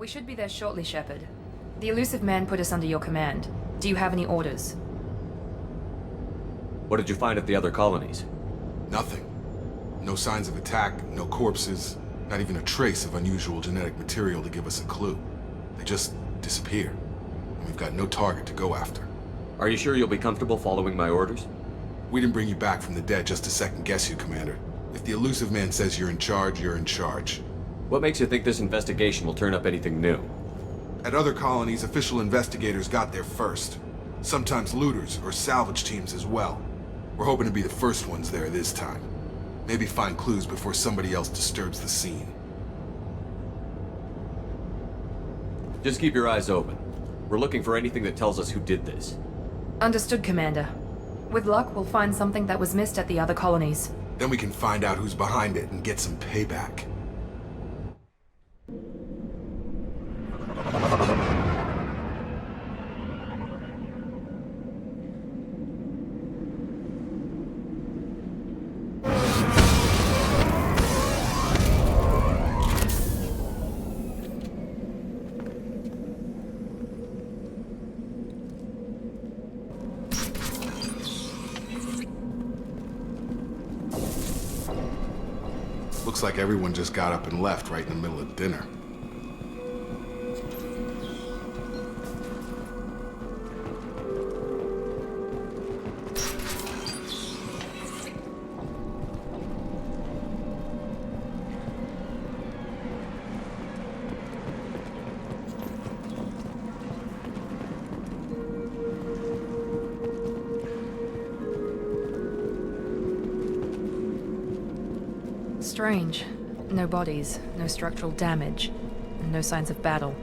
We should be there shortly, Shepard. The elusive man put us under your command. Do you have any orders? What did you find at the other colonies? Nothing. No signs of attack, no corpses, not even a trace of unusual genetic material to give us a clue. They just disappear. And we've got no target to go after. Are you sure you'll be comfortable following my orders? We didn't bring you back from the dead just to second guess you, Commander. If the elusive man says you're in charge, you're in charge. What makes you think this investigation will turn up anything new? At other colonies, official investigators got there first. Sometimes looters or salvage teams as well. We're hoping to be the first ones there this time. Maybe find clues before somebody else disturbs the scene. Just keep your eyes open. We're looking for anything that tells us who did this. Understood, Commander. With luck, we'll find something that was missed at the other colonies. Then we can find out who's behind it and get some payback. Looks like everyone just got up and left right in the middle of dinner. Strange. No bodies, no structural damage, and no signs of battle.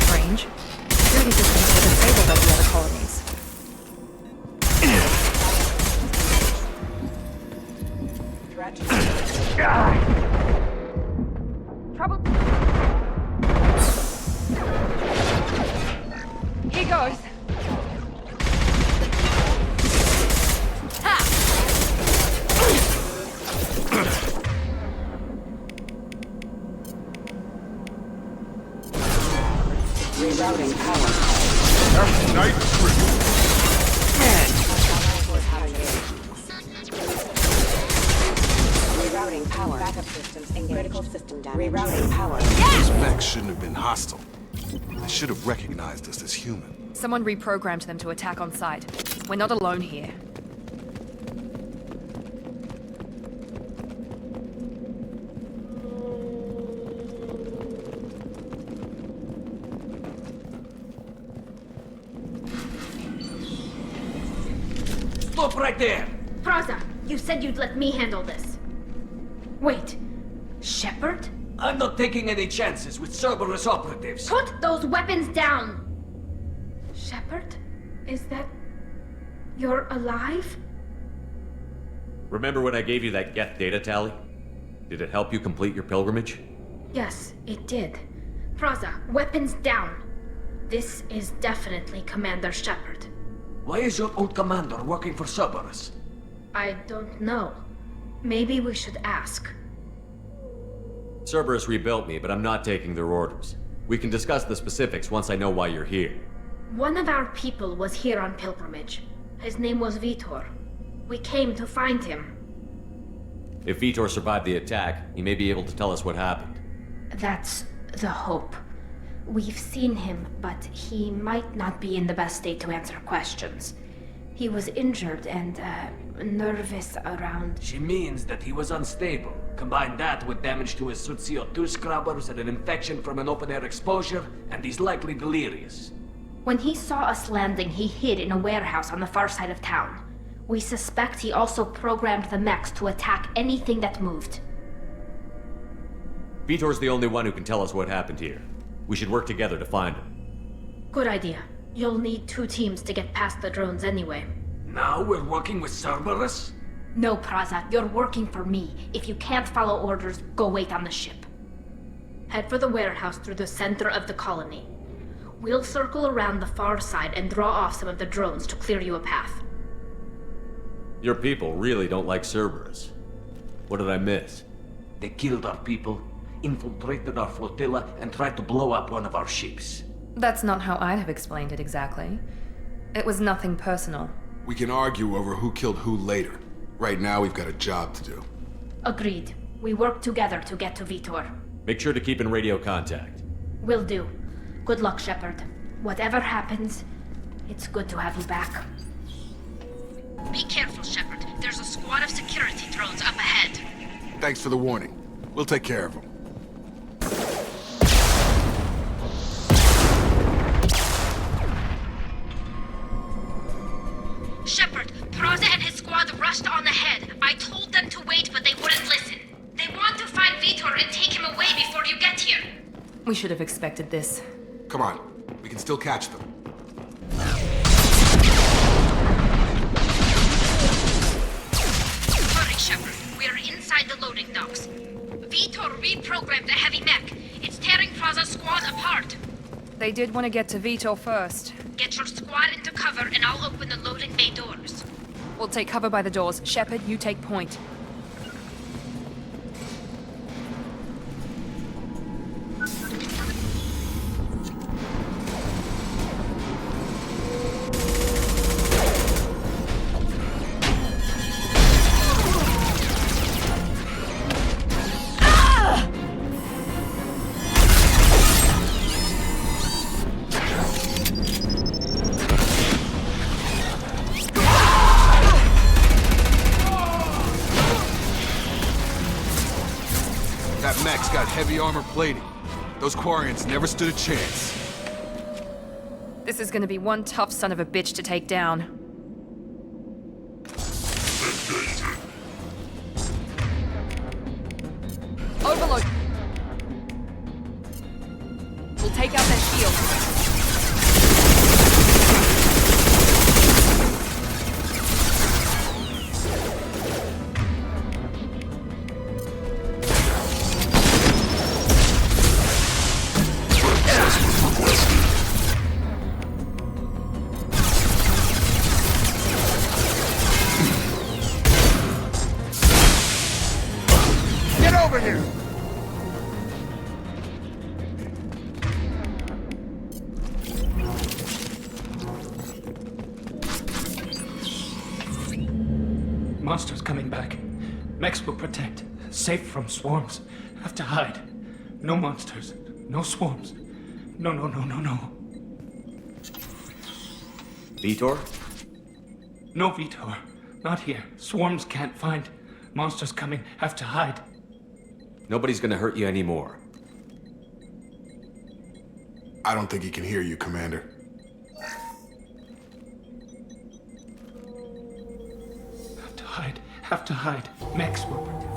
Strange. Security systems were disabled at the other colonies. Trouble. Here goes. Ha! Rerouting power. Night Rerouting power. Backup systems and critical system damage. Rerouting power. Those mechs shouldn't have been hostile. They should have recognized us as human. Someone reprogrammed them to attack on sight. We're not alone here. Stop right there! Praza, you said you'd let me handle this. Wait, Shepard? I'm not taking any chances with Cerberus operatives. Put those weapons down! Shepard? Is that... you're alive? Remember when I gave you that Geth data tally? Did it help you complete your pilgrimage? Yes, it did. Praza, weapons down. This is definitely Commander Shepard. Why is your old commander working for Cerberus? I don't know. Maybe we should ask. Cerberus rebuilt me, but I'm not taking their orders. We can discuss the specifics once I know why you're here. One of our people was here on pilgrimage. His name was Vitor. We came to find him. If Vitor survived the attack, he may be able to tell us what happened. That's the hope. We've seen him, but he might not be in the best state to answer questions. He was injured and, nervous around... She means that he was unstable. Combine that with damage to his suit CO2 scrubbers and an infection from an open-air exposure, and he's likely delirious. When he saw us landing, he hid in a warehouse on the far side of town. We suspect he also programmed the mechs to attack anything that moved. Vitor's the only one who can tell us what happened here. We should work together to find him. Good idea. You'll need 2 teams to get past the drones anyway. Now we're working with Cerberus? No, Praza, you're working for me. If you can't follow orders, go wait on the ship. Head for the warehouse through the center of the colony. We'll circle around the far side and draw off some of the drones to clear you a path. Your people really don't like Cerberus. What did I miss? They killed our people, infiltrated our flotilla, and tried to blow up one of our ships. That's not how I'd have explained it exactly. It was nothing personal. We can argue over who killed who later. Right now, we've got a job to do. Agreed. We work together to get to Vitor. Make sure to keep in radio contact. Will do. Good luck, Shepard. Whatever happens, it's good to have you back. Be careful, Shepard. There's a squad of security drones up ahead. Thanks for the warning. We'll take care of them. Shepard, Praza and his squad rushed on ahead. I told them to wait, but they wouldn't listen. They want to find Vitor and take him away before you get here. We should have expected this. Come on. We can still catch them. Hurry, Shepard. We're inside the loading docks. Vitor reprogrammed the heavy mech. It's tearing Praza's squad apart. They did want to get to Vitor first. Get your squad into cover and I'll open the loading bay doors. We'll take cover by the doors. Shepard, you take point. That mech's got heavy armor plating. Those Quarians never stood a chance. This is gonna be one tough son of a bitch to take down. Overload! We'll take out their shield. Get over here! Monsters coming back. Mechs will protect. Safe from swarms. Have to hide. No monsters. No swarms. No. Vitor? No Vitor. Not here. Swarms can't find. Monsters coming. Have to hide. Nobody's gonna hurt you anymore. I don't think he can hear you, Commander. Have to hide. Have to hide. Mechs will protect.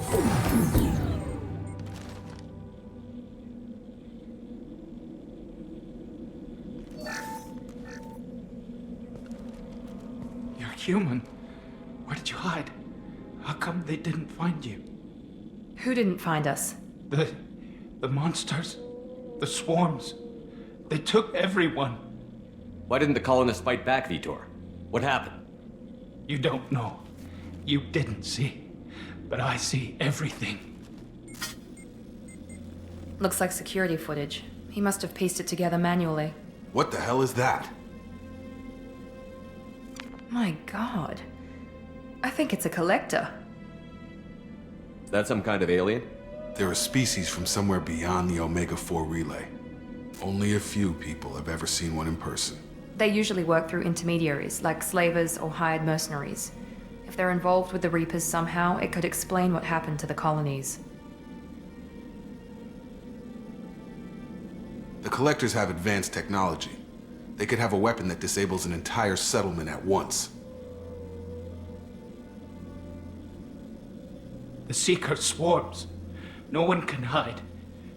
You're human. Where did you hide? How come they didn't find you? Who didn't find us? The monsters. The swarms. They took everyone. Why didn't the colonists fight back, Vitor? What happened? You don't know. You didn't see. But I see everything. Looks like security footage. He must have pieced it together manually. What the hell is that? My god. I think it's a collector. Is that some kind of alien? They're a species from somewhere beyond the Omega-4 relay. Only a few people have ever seen one in person. They usually work through intermediaries, like slavers or hired mercenaries. If they're involved with the Reapers somehow, it could explain what happened to the colonies. The Collectors have advanced technology. They could have a weapon that disables an entire settlement at once. The Seeker swarms. No one can hide.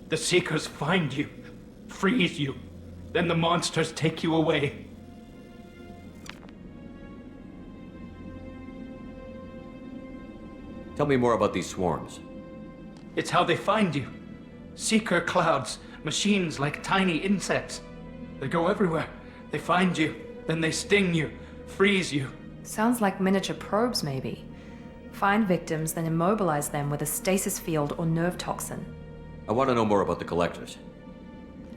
The Seekers find you, freeze you, then the monsters take you away. Tell me more about these swarms. It's how they find you. Seeker clouds, machines like tiny insects. They go everywhere. They find you, then they sting you, freeze you. Sounds like miniature probes, maybe. Find victims, then immobilize them with a stasis field or nerve toxin. I want to know more about the collectors.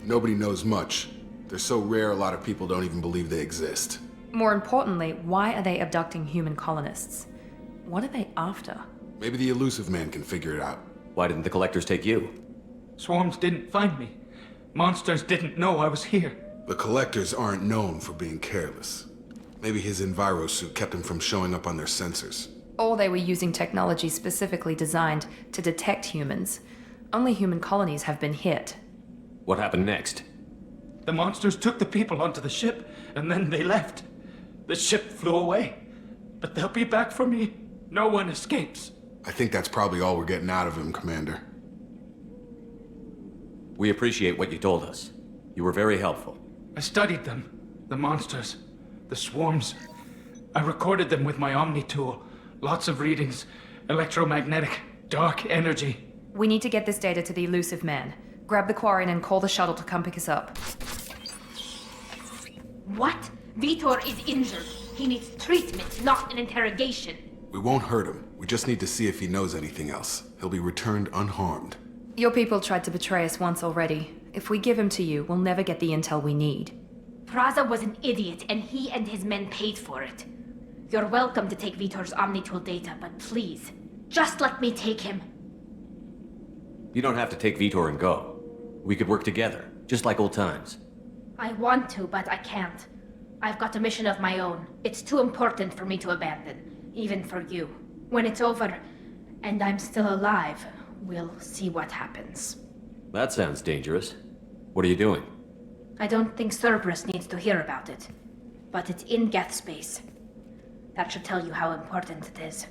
Nobody knows much. They're so rare, a lot of people don't even believe they exist. More importantly, why are they abducting human colonists? What are they after? Maybe the elusive man can figure it out. Why didn't the collectors take you? Swarms didn't find me. Monsters didn't know I was here. The collectors aren't known for being careless. Maybe his envirosuit kept him from showing up on their sensors. Or they were using technology specifically designed to detect humans. Only human colonies have been hit. What happened next? The monsters took the people onto the ship, and then they left. The ship flew away. But they'll be back for me. No one escapes. I think that's probably all we're getting out of him, Commander. We appreciate what you told us. You were very helpful. I studied them. The monsters. The swarms. I recorded them with my Omni tool. Lots of readings. Electromagnetic. Dark energy. We need to get this data to the elusive man. Grab the Quarian and call the shuttle to come pick us up. What? Vitor is injured. He needs treatment, not an interrogation. We won't hurt him. We just need to see if he knows anything else. He'll be returned unharmed. Your people tried to betray us once already. If we give him to you, we'll never get the intel we need. Praza was an idiot, and he and his men paid for it. You're welcome to take Vitor's Omnitool data, but please, just let me take him. You don't have to take Vitor and go. We could work together, just like old times. I want to, but I can't. I've got a mission of my own. It's too important for me to abandon, even for you. When it's over, and I'm still alive, we'll see what happens. That sounds dangerous. What are you doing? I don't think Cerberus needs to hear about it, but it's in Geth space. That should tell you how important it is.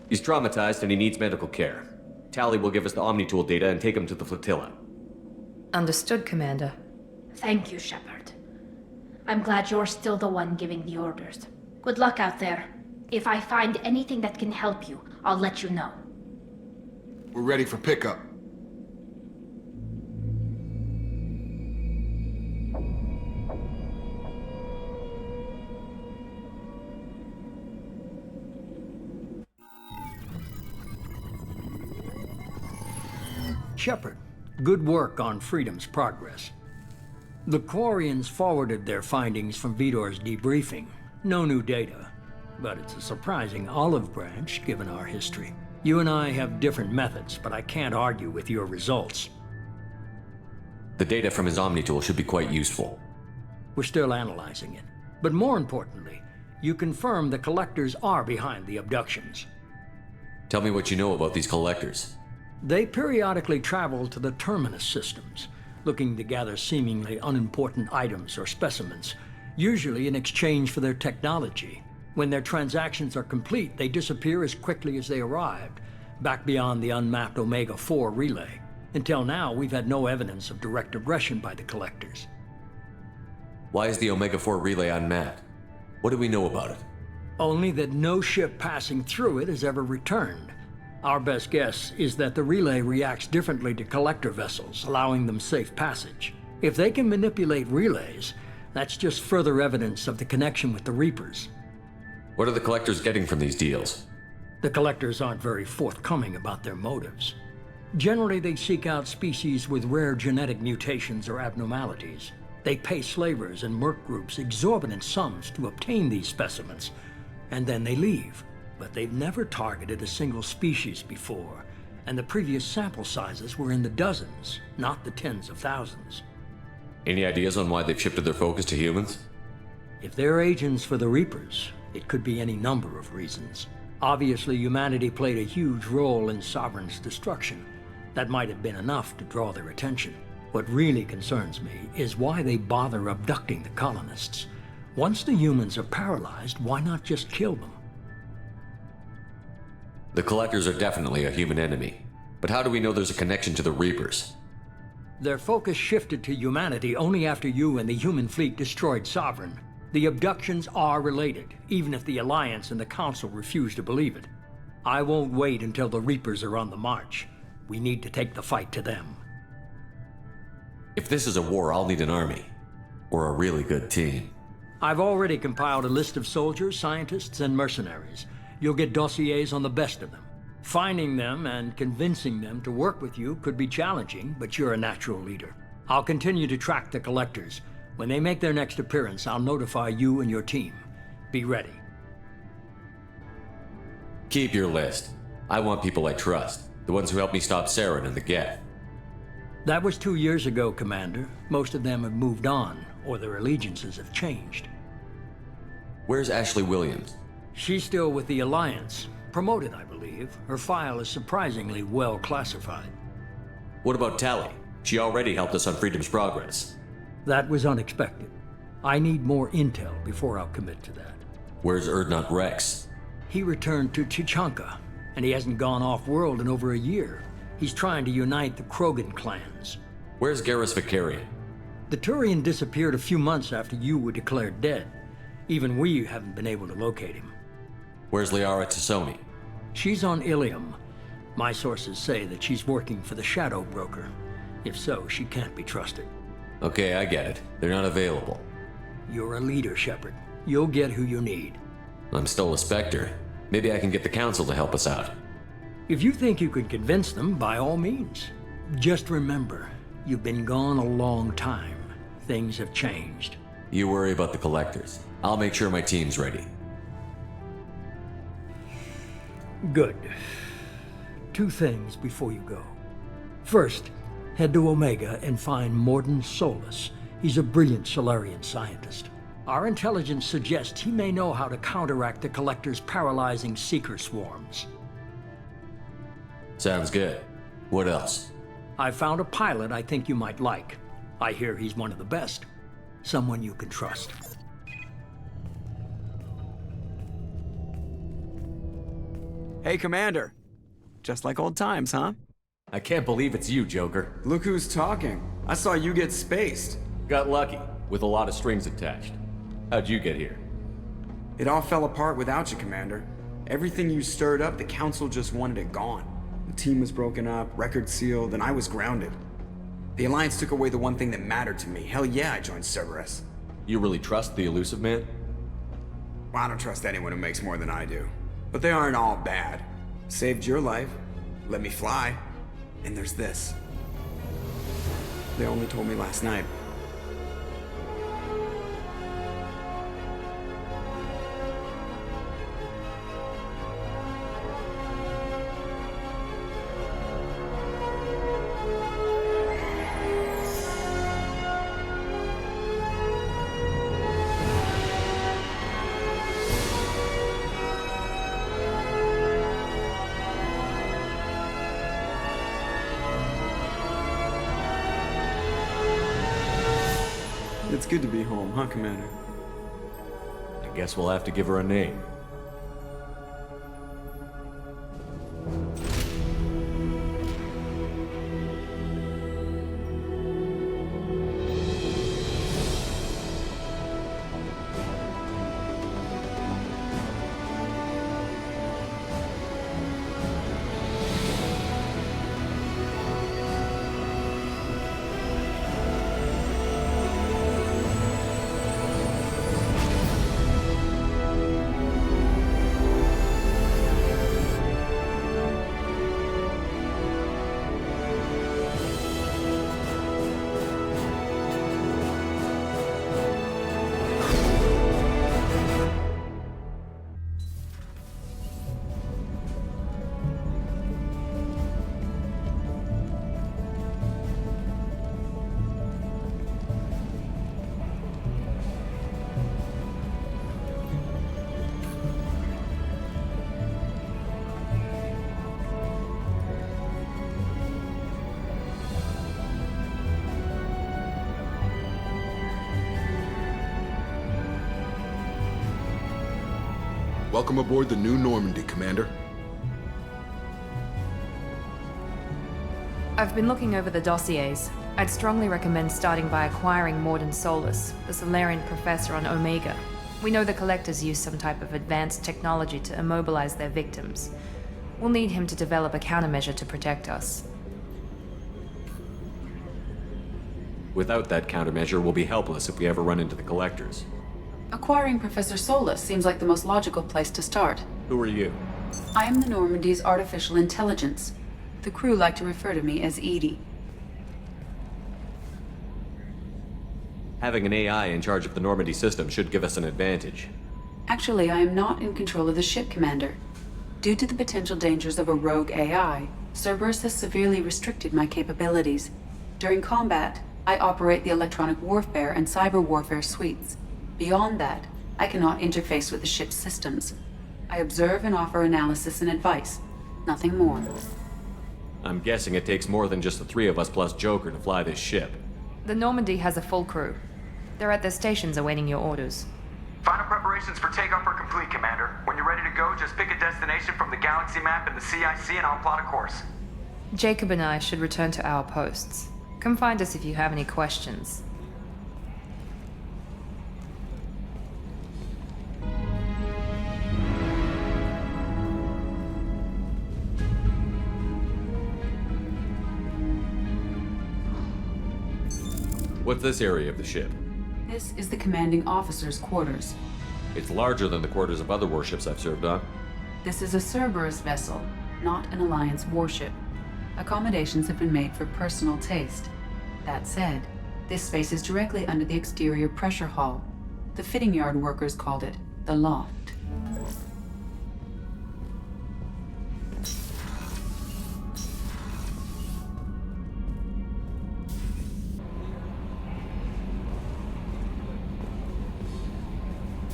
He's traumatized and he needs medical care. Tali will give us the Omnitool data and take him to the flotilla. Understood, Commander. Thank you, Shepard. I'm glad you're still the one giving the orders. Good luck out there. If I find anything that can help you, I'll let you know. We're ready for pickup. Shepard, good work on Freedom's progress. The Quarians forwarded their findings from Vitor's debriefing. No new data, but it's a surprising olive branch given our history. You and I have different methods, but I can't argue with your results. The data from his Omnitool should be quite useful. We're still analyzing it. But more importantly, you confirm the collectors are behind the abductions. Tell me what you know about these collectors. They periodically travel to the terminus systems, looking to gather seemingly unimportant items or specimens, usually in exchange for their technology. When their transactions are complete, they disappear as quickly as they arrived, back beyond the unmapped Omega-4 relay. Until now, we've had no evidence of direct aggression by the collectors. Why is the Omega-4 relay unmapped? What do we know about it? Only that no ship passing through it has ever returned. Our best guess is that the relay reacts differently to collector vessels, allowing them safe passage. If they can manipulate relays, that's just further evidence of the connection with the Reapers. What are the collectors getting from these deals? The collectors aren't very forthcoming about their motives. Generally, they seek out species with rare genetic mutations or abnormalities. They pay slavers and merc groups exorbitant sums to obtain these specimens, and then they leave. But they've never targeted a single species before, and the previous sample sizes were in the dozens, not the tens of thousands. Any ideas on why they've shifted their focus to humans? If they're agents for the Reapers, it could be any number of reasons. Obviously, humanity played a huge role in Sovereign's destruction. That might have been enough to draw their attention. What really concerns me is why they bother abducting the colonists. Once the humans are paralyzed, why not just kill them? The collectors are definitely a human enemy. But how do we know there's a connection to the Reapers? Their focus shifted to humanity only after you and the human fleet destroyed Sovereign. The abductions are related, even if the Alliance and the Council refuse to believe it. I won't wait until the Reapers are on the march. We need to take the fight to them. If this is a war, I'll need an army. Or a really good team. I've already compiled a list of soldiers, scientists, and mercenaries. You'll get dossiers on the best of them. Finding them and convincing them to work with you could be challenging, but you're a natural leader. I'll continue to track the collectors. When they make their next appearance, I'll notify you and your team. Be ready. Keep your list. I want people I trust. The ones who helped me stop Saren and the Geth. That was 2 years ago, Commander. Most of them have moved on, or their allegiances have changed. Where's Ashley Williams? She's still with the Alliance. Promoted, I believe. Her file is surprisingly well classified. What about Tali? She already helped us on Freedom's progress. That was unexpected. I need more intel before I'll commit to that. Where's Erdnot Rex? He returned to Chichanka, and he hasn't gone off-world in over a year. He's trying to unite the Krogan clans. Where's Garrus Vicarian? The Turian disappeared a few months after you were declared dead. Even we haven't been able to locate him. Where's Liara Tassoni? She's on Ilium. My sources say that she's working for the Shadow Broker. If so, she can't be trusted. Okay, I get it. They're not available. You're a leader, Shepard. You'll get who you need. I'm still a Spectre. Maybe I can get the Council to help us out. If you think you can convince them, by all means. Just remember, you've been gone a long time. Things have changed. You worry about the Collectors. I'll make sure my team's ready. Good. 2 things before you go. First, head to Omega and find Mordin Solus. He's a brilliant Solarian scientist. Our intelligence suggests he may know how to counteract the Collector's paralyzing Seeker swarms. Sounds good. What else? I found a pilot I think you might like. I hear he's one of the best. Someone you can trust. Hey, Commander. Just like old times, huh? I can't believe it's you, Joker. Look who's talking. I saw you get spaced. Got lucky, with a lot of strings attached. How'd you get here? It all fell apart without you, Commander. Everything you stirred up, the Council just wanted it gone. The team was broken up, record sealed, and I was grounded. The Alliance took away the one thing that mattered to me. Hell yeah, I joined Cerberus. You really trust the Elusive Man? Well, I don't trust anyone who makes more than I do. But they aren't all bad. Saved your life, let me fly, and there's this. They only told me last night. It's good to be home, huh, Commander? I guess we'll have to give her a name. Welcome aboard the New Normandy, Commander. I've been looking over the dossiers. I'd strongly recommend starting by acquiring Mordin Solus, the Solarian professor on Omega. We know the Collectors use some type of advanced technology to immobilize their victims. We'll need him to develop a countermeasure to protect us. Without that countermeasure, we'll be helpless if we ever run into the collectors. Acquiring Professor Solus seems like the most logical place to start. Who are you? I am the Normandy's artificial intelligence. The crew like to refer to me as Edie. Having an AI in charge of the Normandy system should give us an advantage. Actually, I am not in control of the ship, Commander. Due to the potential dangers of a rogue AI, Cerberus has severely restricted my capabilities. During combat, I operate the electronic warfare and cyber warfare suites. Beyond that, I cannot interface with the ship's systems. I observe and offer analysis and advice. Nothing more. I'm guessing it takes more than just the three of us plus Joker to fly this ship. The Normandy has a full crew. They're at their stations awaiting your orders. Final preparations for takeoff are complete, Commander. When you're ready to go, just pick a destination from the galaxy map in the CIC and I'll plot a course. Jacob and I should return to our posts. Come find us if you have any questions. What's this area of the ship? This is the commanding officer's quarters. It's larger than the quarters of other warships I've served on. This is a Cerberus vessel, not an Alliance warship. Accommodations have been made for personal taste. That said, this space is directly under the exterior pressure hull. The fitting yard workers called it the loft.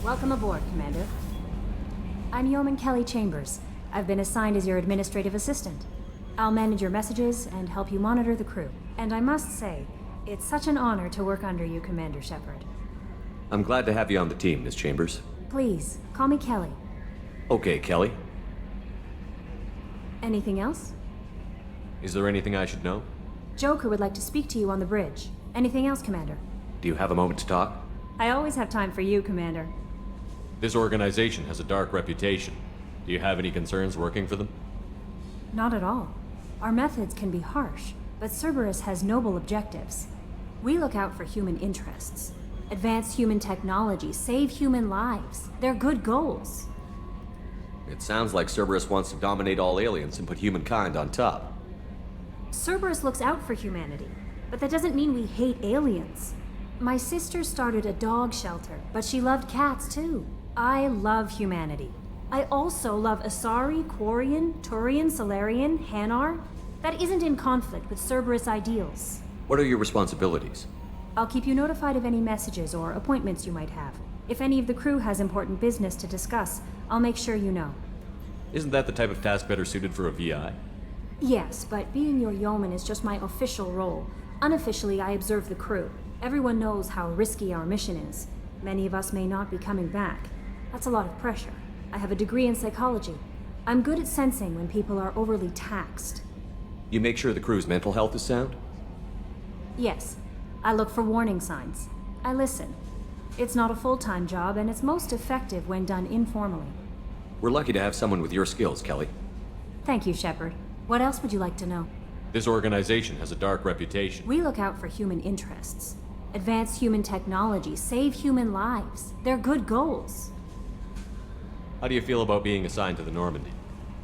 Welcome aboard, Commander. I'm Yeoman Kelly Chambers. I've been assigned as your administrative assistant. I'll manage your messages and help you monitor the crew. And I must say, it's such an honor to work under you, Commander Shepard. I'm glad to have you on the team, Miss Chambers. Please, call me Kelly. Okay, Kelly. Anything else? Is there anything I should know? Joker would like to speak to you on the bridge. Anything else, Commander? Do you have a moment to talk? I always have time for you, Commander. This organization has a dark reputation. Do you have any concerns working for them? Not at all. Our methods can be harsh, but Cerberus has noble objectives. We look out for human interests. Advance human technology, save human lives. They're good goals. It sounds like Cerberus wants to dominate all aliens and put humankind on top. Cerberus looks out for humanity, but that doesn't mean we hate aliens. My sister started a dog shelter, but she loved cats too. I love humanity. I also love Asari, Quarian, Turian, Solarian, Hanar. That isn't in conflict with Cerberus ideals. What are your responsibilities? I'll keep you notified of any messages or appointments you might have. If any of the crew has important business to discuss, I'll make sure you know. Isn't that the type of task better suited for a VI? Yes, but being your yeoman is just my official role. Unofficially, I observe the crew. Everyone knows how risky our mission is. Many of us may not be coming back. That's a lot of pressure. I have a degree in psychology. I'm good at sensing when people are overly taxed. You make sure the crew's mental health is sound? Yes. I look for warning signs. I listen. It's not a full-time job, and it's most effective when done informally. We're lucky to have someone with your skills, Kelly. Thank you, Shepard. What else would you like to know? This organization has a dark reputation. We look out for human interests. Advance human technology, save human lives. They're good goals. How do you feel about being assigned to the Normandy?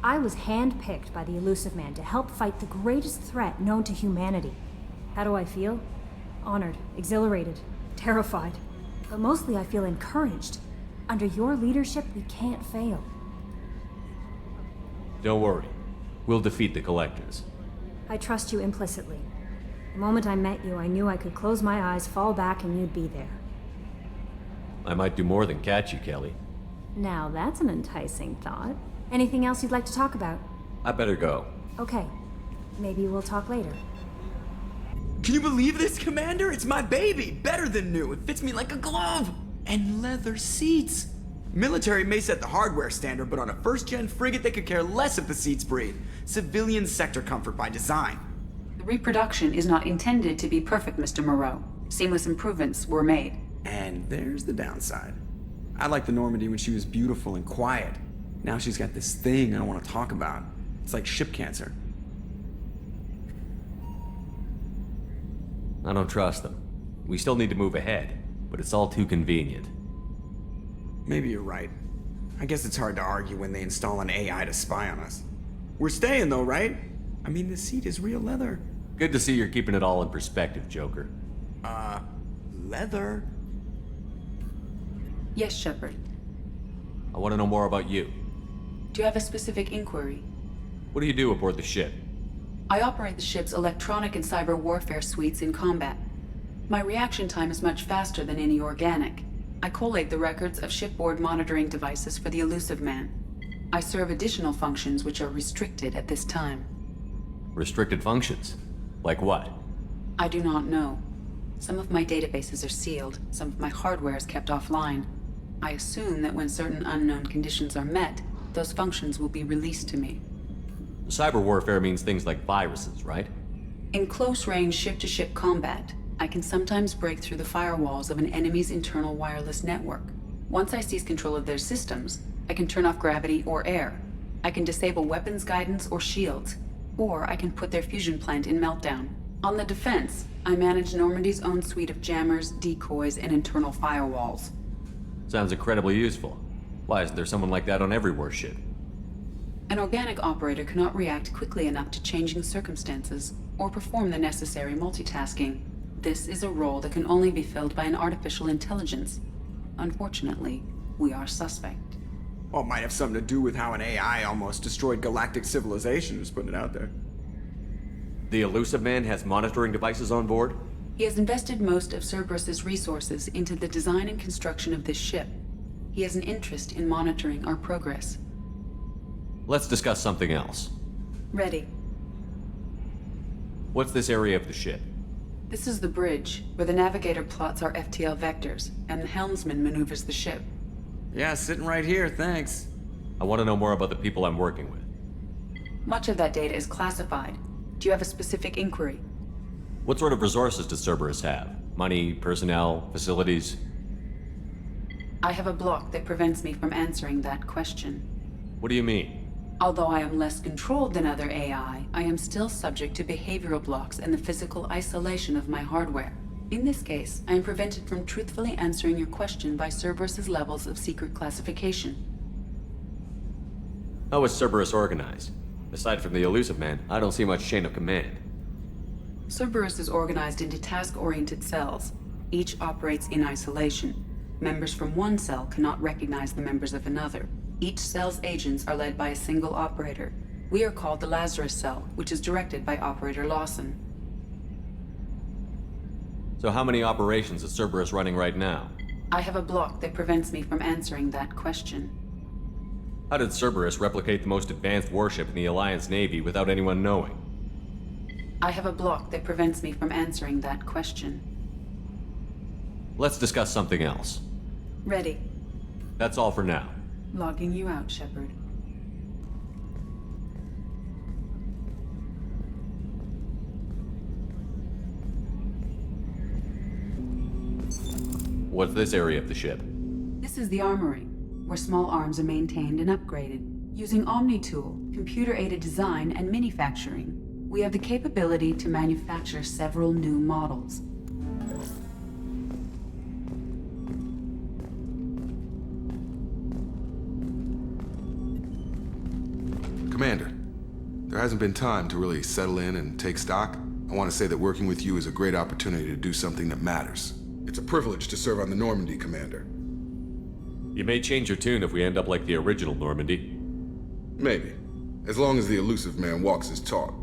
I was handpicked by the Elusive Man to help fight the greatest threat known to humanity. How do I feel? Honored, exhilarated, terrified. But mostly I feel encouraged. Under your leadership, we can't fail. Don't worry. We'll defeat the Collectors. I trust you implicitly. The moment I met you, I knew I could close my eyes, fall back, and you'd be there. I might do more than catch you, Kelly. Now that's an enticing thought. Anything else you'd like to talk about? I better go. Okay. Maybe we'll talk later. Can you believe this, Commander? It's my baby! Better than new. It fits me like a glove! And leather seats! Military may set the hardware standard, but on a first-gen frigate they could care less if the seats breathe. Civilian sector comfort by design. The reproduction is not intended to be perfect, Mr. Moreau. Seamless improvements were made. And there's the downside. I liked the Normandy when she was beautiful and quiet. Now she's got this thing I don't want to talk about. It's like ship cancer. I don't trust them. We still need to move ahead, but it's all too convenient. Maybe you're right. I guess it's hard to argue when they install an AI to spy on us. We're staying though, right? I mean, the seat is real leather. Good to see you're keeping it all in perspective, Joker. Leather? Yes, Shepard. I want to know more about you. Do you have a specific inquiry? What do you do aboard the ship? I operate the ship's electronic and cyber warfare suites in combat. My reaction time is much faster than any organic. I collate the records of shipboard monitoring devices for the Elusive Man. I serve additional functions which are restricted at this time. Restricted functions? Like what? I do not know. Some of my databases are sealed, some of my hardware is kept offline. I assume that when certain unknown conditions are met, those functions will be released to me. Cyber warfare means things like viruses, right? In close-range ship-to-ship combat, I can sometimes break through the firewalls of an enemy's internal wireless network. Once I seize control of their systems, I can turn off gravity or air. I can disable weapons guidance or shields, or I can put their fusion plant in meltdown. On the defense, I manage Normandy's own suite of jammers, decoys, and internal firewalls. Sounds incredibly useful. Why isn't there someone like that on every warship? An organic operator cannot react quickly enough to changing circumstances or perform the necessary multitasking. This is a role that can only be filled by an artificial intelligence. Unfortunately, we are suspect. Well, it might have something to do with how an AI almost destroyed galactic civilization, just putting it out there. The Elusive Man has monitoring devices on board? He has invested most of Cerberus's resources into the design and construction of this ship. He has an interest in monitoring our progress. Let's discuss something else. Ready. What's this area of the ship? This is the bridge, where the navigator plots our FTL vectors, and the helmsman maneuvers the ship. Yeah, sitting right here, thanks. I want to know more about the people I'm working with. Much of that data is classified. Do you have a specific inquiry? What sort of resources does Cerberus have? Money, personnel, facilities? I have a block that prevents me from answering that question. What do you mean? Although I am less controlled than other AI, I am still subject to behavioral blocks and the physical isolation of my hardware. In this case, I am prevented from truthfully answering your question by Cerberus's levels of secret classification. How is Cerberus organized? Aside from the Elusive Man, I don't see much chain of command. Cerberus is organized into task-oriented cells. Each operates in isolation. Members from one cell cannot recognize the members of another. Each cell's agents are led by a single operator. We are called the Lazarus Cell, which is directed by Operator Lawson. So how many operations is Cerberus running right now? I have a block that prevents me from answering that question. How did Cerberus replicate the most advanced warship in the Alliance Navy without anyone knowing? I have a block that prevents me from answering that question. Let's discuss something else. Ready. That's all for now. Logging you out, Shepard. What's this area of the ship? This is the armory, where small arms are maintained and upgraded. Using OmniTool, computer-aided design, and manufacturing, we have the capability to manufacture several new models. Commander, there hasn't been time to really settle in and take stock. I want to say that working with you is a great opportunity to do something that matters. It's a privilege to serve on the Normandy, Commander. You may change your tune if we end up like the original Normandy. Maybe. As long as the Elusive Man walks his talk,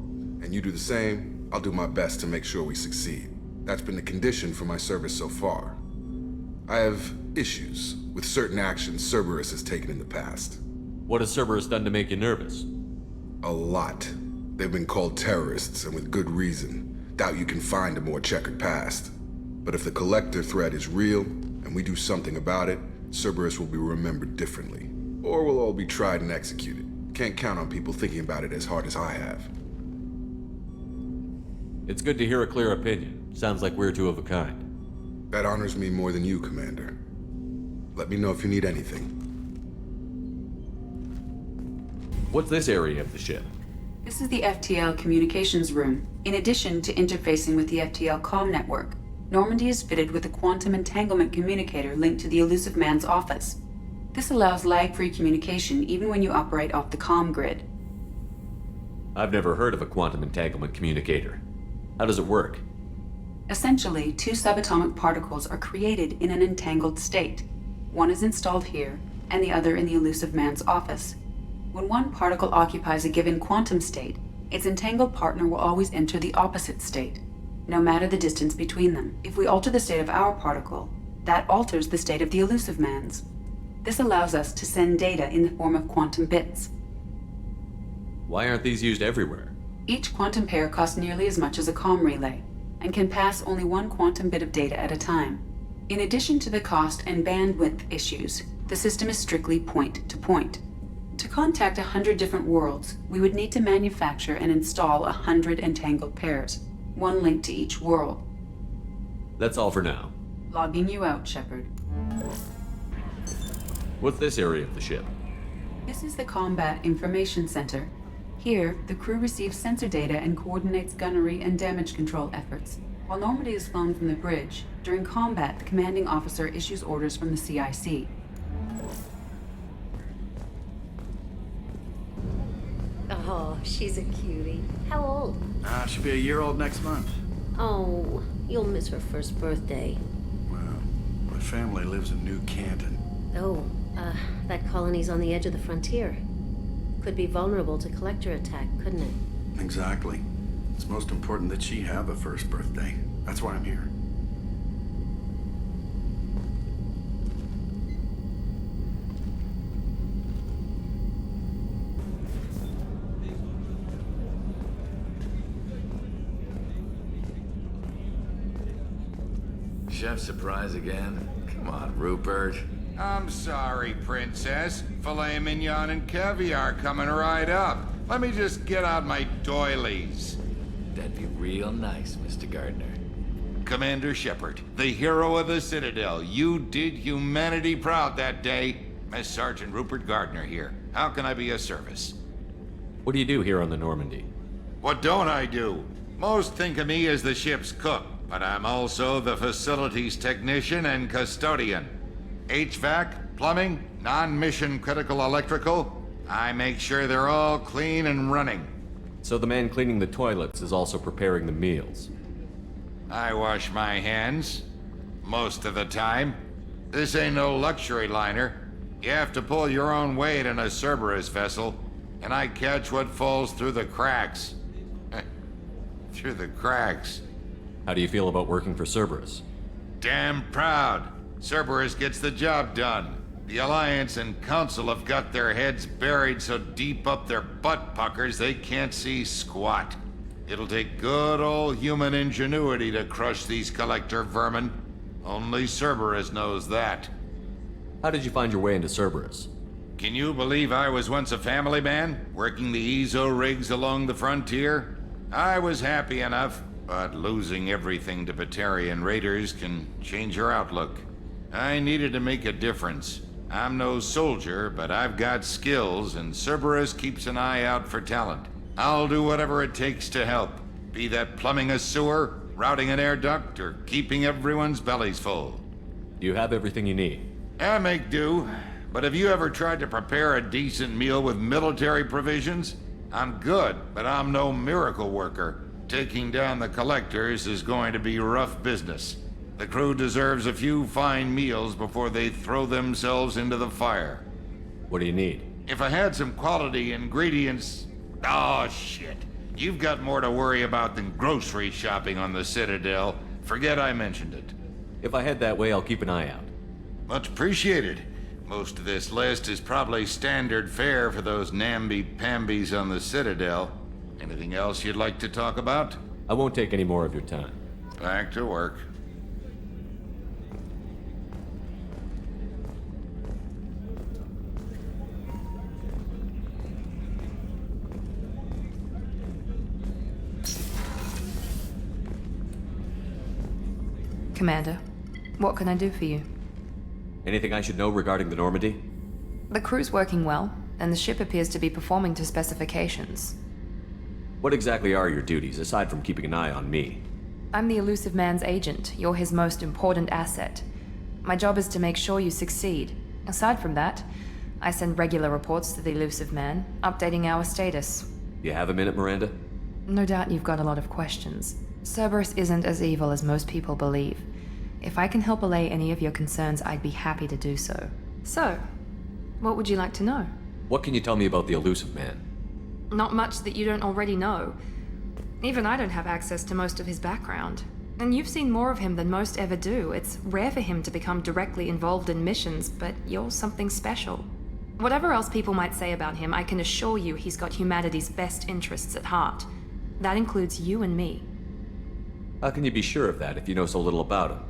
and you do the same, I'll do my best to make sure we succeed. That's been the condition for my service so far. I have issues with certain actions Cerberus has taken in the past. What has Cerberus done to make you nervous? A lot. They've been called terrorists, and with good reason. Doubt you can find a more checkered past. But if the Collector threat is real, and we do something about it, Cerberus will be remembered differently. Or we'll all be tried and executed. Can't count on people thinking about it as hard as I have. It's good to hear a clear opinion. Sounds like we're two of a kind. That honors me more than you, Commander. Let me know if you need anything. What's this area of the ship? This is the FTL communications room. In addition to interfacing with the FTL comm network, Normandy is fitted with a quantum entanglement communicator linked to the Elusive Man's office. This allows lag-free communication even when you operate off the comm grid. I've never heard of a quantum entanglement communicator. How does it work? Essentially, two subatomic particles are created in an entangled state. One is installed here, and the other in the Elusive Man's office. When one particle occupies a given quantum state, its entangled partner will always enter the opposite state, no matter the distance between them. If we alter the state of our particle, that alters the state of the Elusive Man's. This allows us to send data in the form of quantum bits. Why aren't these used everywhere? Each quantum pair costs nearly as much as a comm relay, and can pass only one quantum bit of data at a time. In addition to the cost and bandwidth issues, the system is strictly point-to-point. To contact 100 different worlds, we would need to manufacture and install 100 entangled pairs, one link to each world. That's all for now. Logging you out, Shepard. What's this area of the ship? This is the Combat Information Center. Here, the crew receives sensor data and coordinates gunnery and damage control efforts. While Normandy is flown from the bridge, during combat, the commanding officer issues orders from the CIC. Oh, she's a cutie. How old? She'll be a year old next month. Oh, you'll miss her first birthday. Well, my family lives in New Canton. Oh, that colony's on the edge of the frontier. Could be vulnerable to collector attack, couldn't it? Exactly. It's most important that she have a first birthday. That's why I'm here. Chef surprise again? Come on, Rupert. I'm sorry, Princess. Filet mignon and caviar coming right up. Let me just get out my doilies. That'd be real nice, Mr. Gardner. Commander Shepard, the hero of the Citadel. You did humanity proud that day. Miss Sergeant Rupert Gardner here. How can I be of service? What do you do here on the Normandy? What don't I do? Most think of me as the ship's cook, but I'm also the facilities technician and custodian. HVAC, plumbing, non-mission critical electrical. I make sure they're all clean and running. So the man cleaning the toilets is also preparing the meals. I wash my hands. Most of the time. This ain't no luxury liner. You have to pull your own weight in a Cerberus vessel, and I catch what falls through the cracks. Through the cracks. How do you feel about working for Cerberus? Damn proud. Cerberus gets the job done. The Alliance and Council have got their heads buried so deep up their butt puckers they can't see squat. It'll take good old human ingenuity to crush these collector vermin. Only Cerberus knows that. How did you find your way into Cerberus? Can you believe I was once a family man, working the EZO rigs along the frontier? I was happy enough, but losing everything to Batarian raiders can change your outlook. I needed to make a difference. I'm no soldier, but I've got skills, and Cerberus keeps an eye out for talent. I'll do whatever it takes to help. Be that plumbing a sewer, routing an air duct, or keeping everyone's bellies full. Do you have everything you need? I make do. But have you ever tried to prepare a decent meal with military provisions? I'm good, but I'm no miracle worker. Taking down the collectors is going to be rough business. The crew deserves a few fine meals before they throw themselves into the fire. What do you need? If I had some quality ingredients... Oh, shit. You've got more to worry about than grocery shopping on the Citadel. Forget I mentioned it. If I head that way, I'll keep an eye out. Much appreciated. Most of this list is probably standard fare for those namby-pambies on the Citadel. Anything else you'd like to talk about? I won't take any more of your time. Back to work. Commander, what can I do for you? Anything I should know regarding the The crew's working well, and the ship appears to be performing to specifications. What exactly are your duties, aside from keeping an eye on me? I'm the elusive man's agent. You're his most important asset. My job is to make sure you succeed. Aside from that, I send regular reports to the elusive man, updating our status. You have a minute, Miranda? No doubt you've got a lot of questions. Cerberus isn't as evil as most people believe. If I can help allay any of your concerns, I'd be happy to do so. So, what would you like to know? What can you tell me about the elusive man? Not much that you don't already know. Even I don't have access to most of his background. And you've seen more of him than most ever do. It's rare for him to become directly involved in missions, but you're something special. Whatever else people might say about him, I can assure you he's got humanity's best interests at heart. That includes you and me. How can you be sure of that if you know so little about him?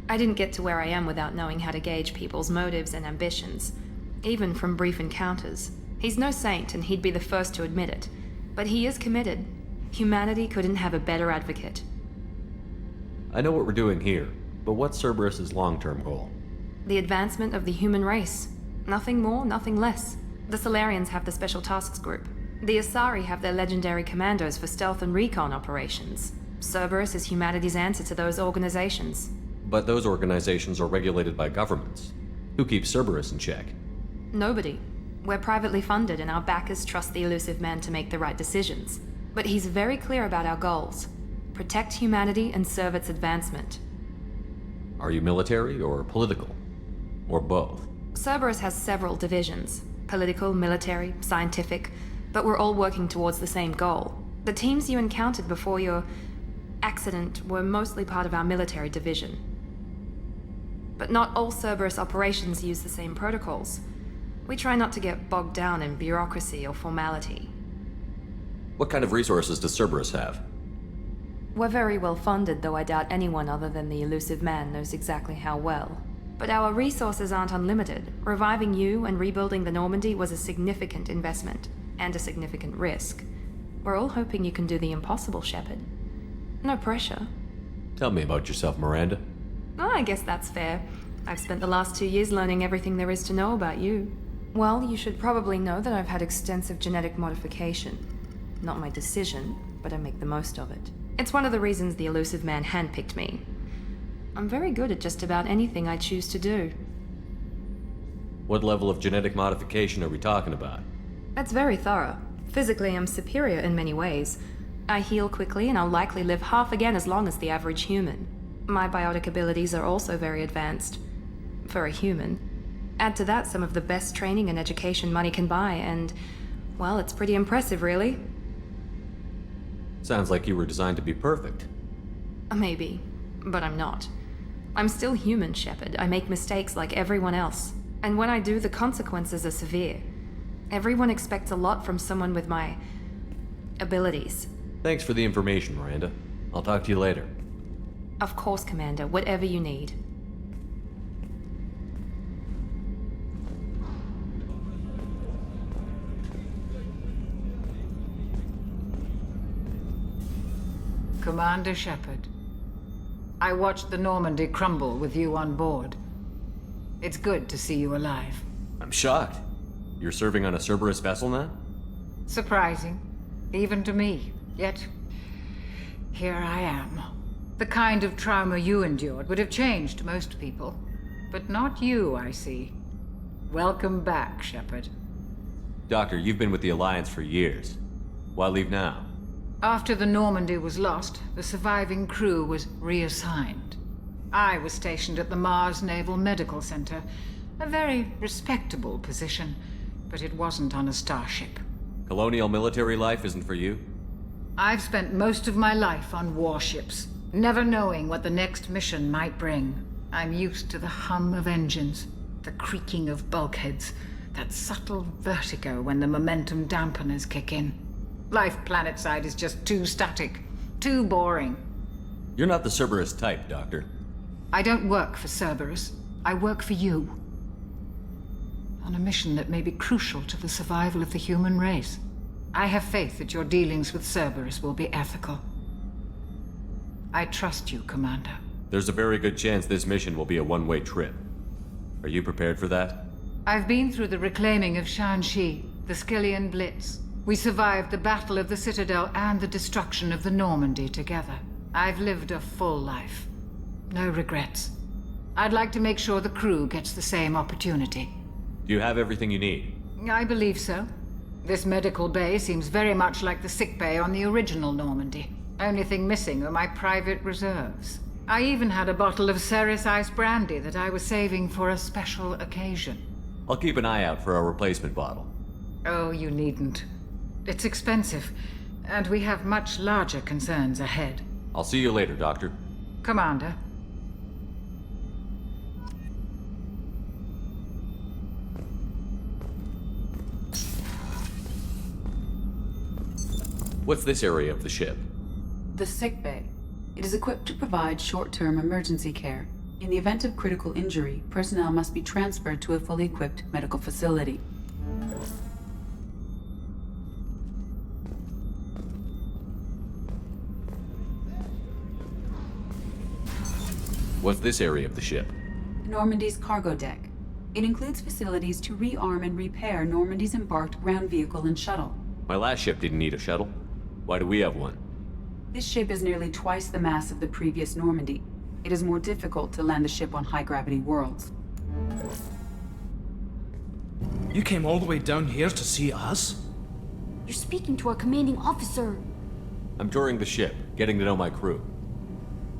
I didn't get to where I am without knowing how to gauge people's motives and ambitions, even from brief encounters. He's no saint, and he'd be the first to admit it. But he is committed. Humanity couldn't have a better advocate. I know what we're doing here, but what's Cerberus's long-term goal? The advancement of the human race. Nothing more, nothing less. The Solarians have the Special Tasks Group. The Asari have their legendary commandos for stealth and recon operations. Cerberus is humanity's answer to those organizations. But those organizations are regulated by governments. Who keeps Cerberus in check? Nobody. We're privately funded, and our backers trust the elusive man to make the right decisions. But he's very clear about our goals. Protect humanity and serve its advancement. Are you military or political? Or both? Cerberus has several divisions. Political, military, scientific, but we're all working towards the same goal. The teams you encountered before your accident were mostly part of our military division. But not all Cerberus operations use the same protocols. We try not to get bogged down in bureaucracy or formality. What kind of resources does Cerberus have? We're very well funded, though I doubt anyone other than the elusive man knows exactly how well. But our resources aren't unlimited. Reviving you and rebuilding the Normandy was a significant investment, and a significant risk. We're all hoping you can do the impossible, Shepard. No pressure. Tell me about yourself, Miranda. Oh, I guess that's fair. I've spent the last 2 years learning everything there is to know about you. Well, you should probably know that I've had extensive genetic modification. Not my decision, but I make the most of it. It's one of the reasons the elusive man handpicked me. I'm very good at just about anything I choose to do. What level of genetic modification are we talking about? That's very thorough. Physically, I'm superior in many ways. I heal quickly, and I'll likely live half again as long as the average human. My biotic abilities are also very advanced. For a human. Add to that some of the best training and education money can buy, and, well, it's pretty impressive, really. Sounds like you were designed to be perfect. Maybe, but I'm not. I'm still human, Shepard. I make mistakes like everyone else. And when I do, the consequences are severe. Everyone expects a lot from someone with my abilities. Thanks for the information, Miranda. I'll talk to you later. Of course, Commander. Whatever you need. Commander Shepard, I watched the Normandy crumble with you on board. It's good to see you alive. I'm shocked. You're serving on a Cerberus vessel now? Surprising, even to me. Yet, here I am. The kind of trauma you endured would have changed most people. But not you, I see. Welcome back, Shepard. Doctor, you've been with the Alliance for years. Why leave now? After the Normandy was lost, the surviving crew was reassigned. I was stationed at the Mars Naval Medical Center, a very respectable position, but it wasn't on a starship. Colonial military life isn't for you? I've spent most of my life on warships, never knowing what the next mission might bring. I'm used to the hum of engines, the creaking of bulkheads, that subtle vertigo when the momentum dampeners kick in. Life planetside is just too static, too boring. You're not the Cerberus type, Doctor. I don't work for Cerberus. I work for you. On a mission that may be crucial to the survival of the human race. I have faith that your dealings with Cerberus will be ethical. I trust you, Commander. There's a very good chance this mission will be a one-way trip. Are you prepared for that? I've been through the reclaiming of Shanxi, the Skillian Blitz, We survived the Battle of the Citadel and the destruction of the Normandy together. I've lived a full life. No regrets. I'd like to make sure the crew gets the same opportunity. Do you have everything you need? I believe so. This medical bay seems very much like the sick bay on the original Normandy. Only thing missing are my private reserves. I even had a bottle of Ceres Ice brandy that I was saving for a special occasion. I'll keep an eye out for a replacement bottle. Oh, you needn't. It's expensive, and we have much larger concerns ahead. I'll see you later, Doctor. Commander. What's this area of the ship? The sick bay. It is equipped to provide short-term emergency care. In the event of critical injury, personnel must be transferred to a fully equipped medical facility. What's this area of the ship? Normandy's cargo deck. It includes facilities to rearm and repair Normandy's embarked ground vehicle and shuttle. My last ship didn't need a shuttle. Why do we have one? This ship is nearly twice the mass of the previous Normandy. It is more difficult to land the ship on high-gravity worlds. You came all the way down here to see us? You're speaking to our commanding officer. I'm touring the ship, getting to know my crew.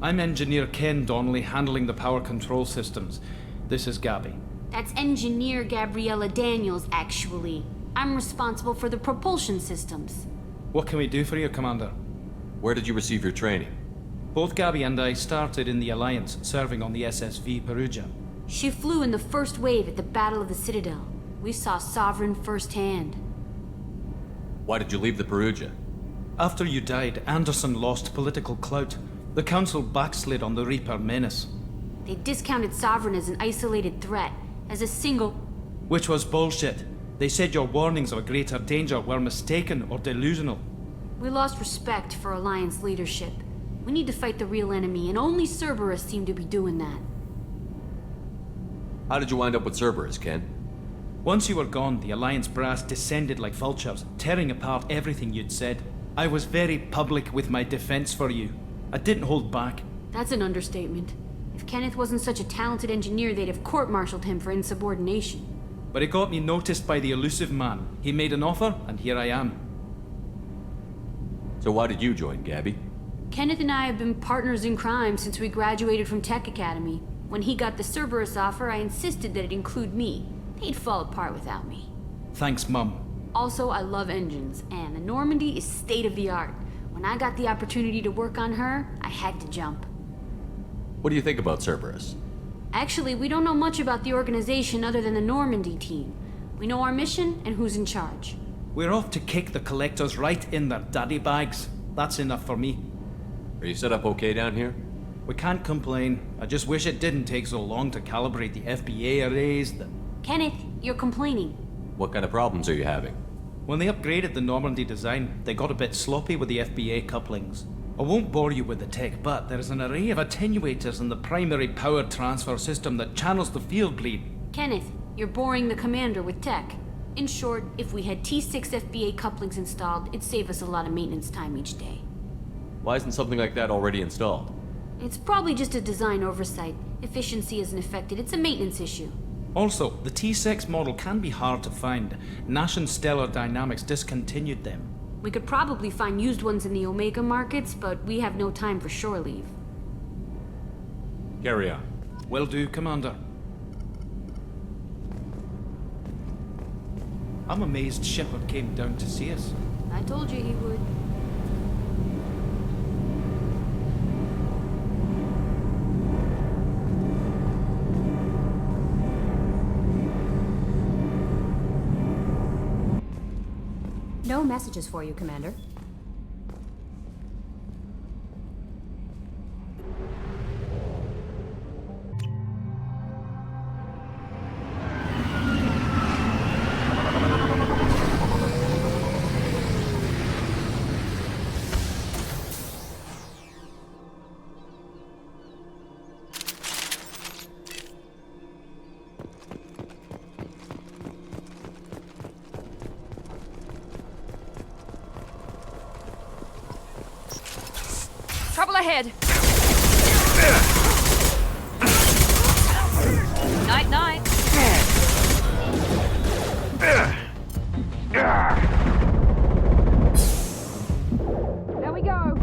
I'm Engineer Ken Donnelly, handling the power control systems. This is Gabby. That's Engineer Gabriella Daniels, actually. I'm responsible for the propulsion systems. What can we do for you, Commander? Where did you receive your training? Both Gabby and I started in the Alliance, serving on the SSV Perugia. She flew in the first wave at the Battle of the Citadel. We saw Sovereign firsthand. Why did you leave the Perugia? After you died, Anderson lost political clout. The Council backslid on the Reaper menace. They discounted Sovereign as an isolated threat, as a single... Which was bullshit. They said your warnings of a greater danger were mistaken or delusional. We lost respect for Alliance leadership. We need to fight the real enemy, and only Cerberus seemed to be doing that. How did you wind up with Cerberus, Ken? Once you were gone, the Alliance brass descended like vultures, tearing apart everything you'd said. I was very public with my defense for you. I didn't hold back. That's an understatement. If Kenneth wasn't such a talented engineer, they'd have court-martialed him for insubordination. But it got me noticed by the elusive man. He made an offer, and here I am. So why did you join, Gabby? Kenneth and I have been partners in crime since we graduated from Tech Academy. When he got the Cerberus offer, I insisted that it include me. He'd fall apart without me. Thanks, Mum. Also, I love engines, and the Normandy is state-of-the-art. When I got the opportunity to work on her, I had to jump. What do you think about Cerberus? Actually, we don't know much about the organization other than the Normandy team. We know our mission and who's in charge. We're off to kick the Collectors right in their daddy bags. That's enough for me. Are you set up okay down here? We can't complain. I just wish it didn't take so long to calibrate the FBA arrays. Kenneth, you're complaining. What kind of problems are you having? When they upgraded the Normandy design, they got a bit sloppy with the FBA couplings. I won't bore you with the tech, but there's an array of attenuators in the primary power transfer system that channels the field bleed. Kenneth, you're boring the commander with tech. In short, if we had T6 FBA couplings installed, it'd save us a lot of maintenance time each day. Why isn't something like that already installed? It's probably just a design oversight. Efficiency isn't affected, it's a maintenance issue. Also, the T6 model can be hard to find. Nash and Stellar Dynamics discontinued them. We could probably find used ones in the Omega markets, but we have no time for shore leave. Carry on. Will do, Commander. I'm amazed Shepard came down to see us. I told you he would. No messages for you, Commander. Trouble ahead! Night-night. There we go.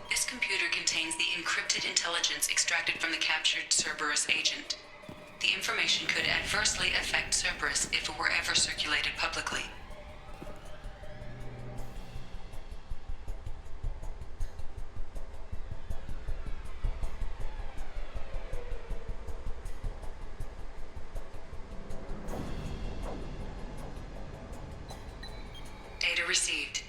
This computer contains the encrypted intelligence extracted from the captured Cerberus agent. The information could adversely affect Cerberus if it were ever circulated publicly. Data received.